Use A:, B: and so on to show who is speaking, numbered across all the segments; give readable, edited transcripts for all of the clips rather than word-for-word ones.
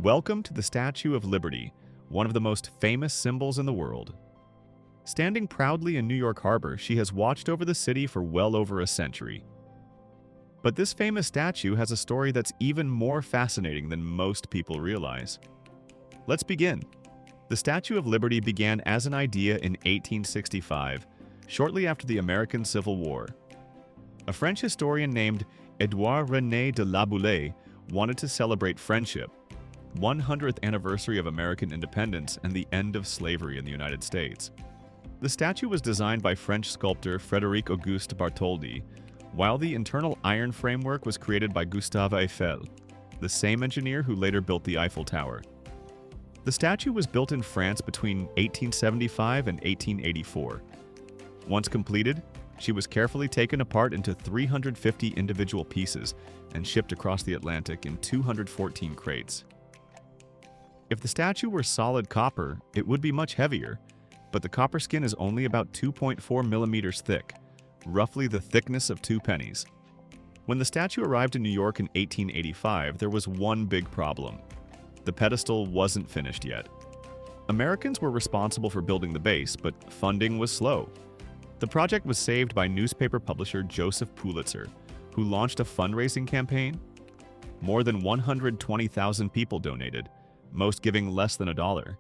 A: Welcome to the Statue of Liberty, one of the most famous symbols in the world. Standing proudly in New York Harbor, she has watched over the city for well over a century. But this famous statue has a story that's even more fascinating than most people realize. Let's begin. The Statue of Liberty began as an idea in 1865, shortly after the American Civil War. A French historian named Édouard René de La Boulaye wanted to celebrate friendship, 100th anniversary of American independence and the end of slavery in the United States. The statue was designed by French sculptor Frédéric Auguste Bartholdi, while the internal iron framework was created by Gustave Eiffel, the same engineer who later built the Eiffel Tower. The statue was built in France between 1875 and 1884. Once completed, she was carefully taken apart into 350 individual pieces and shipped across the Atlantic in 214 crates. If the statue were solid copper, it would be much heavier, but the copper skin is only about 2.4 millimeters thick, roughly the thickness of 2 pennies. When the statue arrived in New York in 1885, there was one big problem. The pedestal wasn't finished yet. Americans were responsible for building the base, but funding was slow. The project was saved by newspaper publisher Joseph Pulitzer, who launched a fundraising campaign. More than 120,000 people donated, most giving less than $1.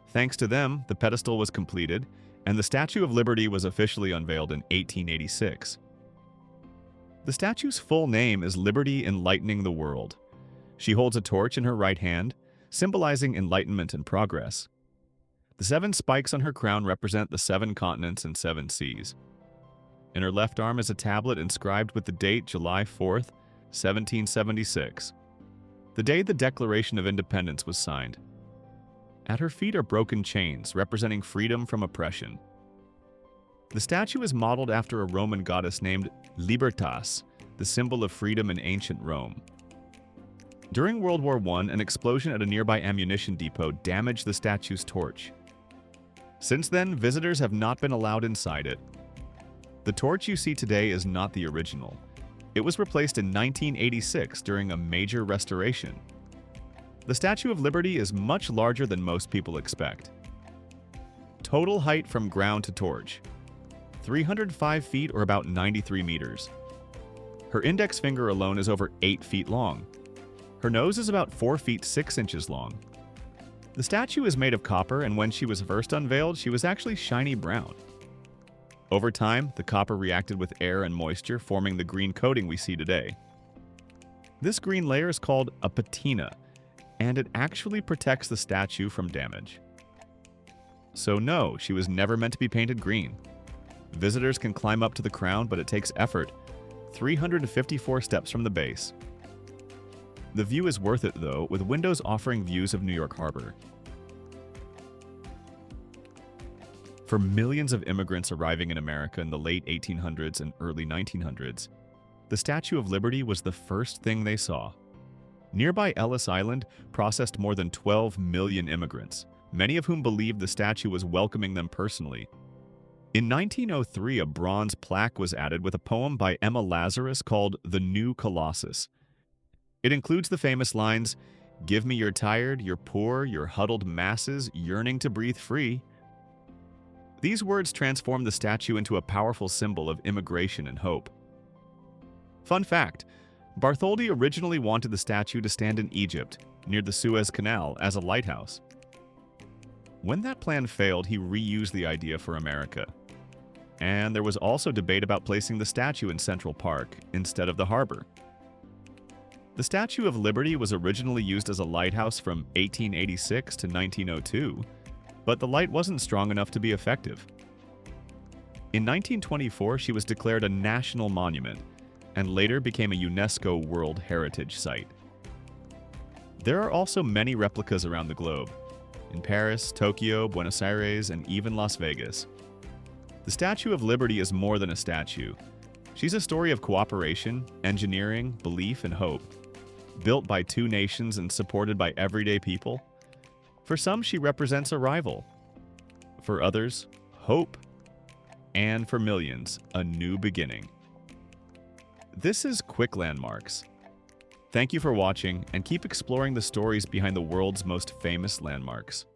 A: Thanks to them, the pedestal was completed, and the Statue of Liberty was officially unveiled in 1886. The statue's full name is Liberty Enlightening the World. She holds a torch in her right hand, symbolizing enlightenment and progress. The 7 spikes on her crown represent the 7 continents and 7 seas. In her left arm is a tablet inscribed with the date July 4th, 1776, the day the Declaration of Independence was signed. At her feet are broken chains representing freedom from oppression. The statue is modeled after a Roman goddess named Libertas, the symbol of freedom in ancient Rome. During World War I, an explosion at a nearby ammunition depot damaged the statue's torch. Since then, visitors have not been allowed inside it. The torch you see today is not the original. It was replaced in 1986 during a major restoration. The Statue of Liberty is much larger than most people expect. Total height from ground to torch: 305 feet or about 93 meters. Her index finger alone is over 8 feet long. Her nose is about 4 feet 6 inches long. The statue is made of copper, and when she was first unveiled, she was actually shiny brown. Over time, the copper reacted with air and moisture, forming the green coating we see today. This green layer is called a patina, and it actually protects the statue from damage. So no, she was never meant to be painted green. Visitors can climb up to the crown, but it takes effort, 354 steps from the base. The view is worth it, though, with windows offering views of New York Harbor. For millions of immigrants arriving in America in the late 1800s and early 1900s, the Statue of Liberty was the first thing they saw. Nearby Ellis Island processed more than 12 million immigrants, many of whom believed the statue was welcoming them personally. In 1903, a bronze plaque was added with a poem by Emma Lazarus called The New Colossus. It includes the famous lines, "Give me your tired, your poor, your huddled masses yearning to breathe free." These words transformed the statue into a powerful symbol of immigration and hope. Fun fact, Bartholdi originally wanted the statue to stand in Egypt, near the Suez Canal, as a lighthouse. When that plan failed, he reused the idea for America. And there was also debate about placing the statue in Central Park instead of the harbor. The Statue of Liberty was originally used as a lighthouse from 1886 to 1902, but the light wasn't strong enough to be effective. In 1924, she was declared a national monument and later became a UNESCO World Heritage Site. There are also many replicas around the globe, in Paris, Tokyo, Buenos Aires, and even Las Vegas. The Statue of Liberty is more than a statue. She's a story of cooperation, engineering, belief, and hope. Built by 2 nations and supported by everyday people. For some, she represents a rival. For others, hope. And for millions, a new beginning. This is Quick Landmarks. Thank you for watching, and keep exploring the stories behind the world's most famous landmarks.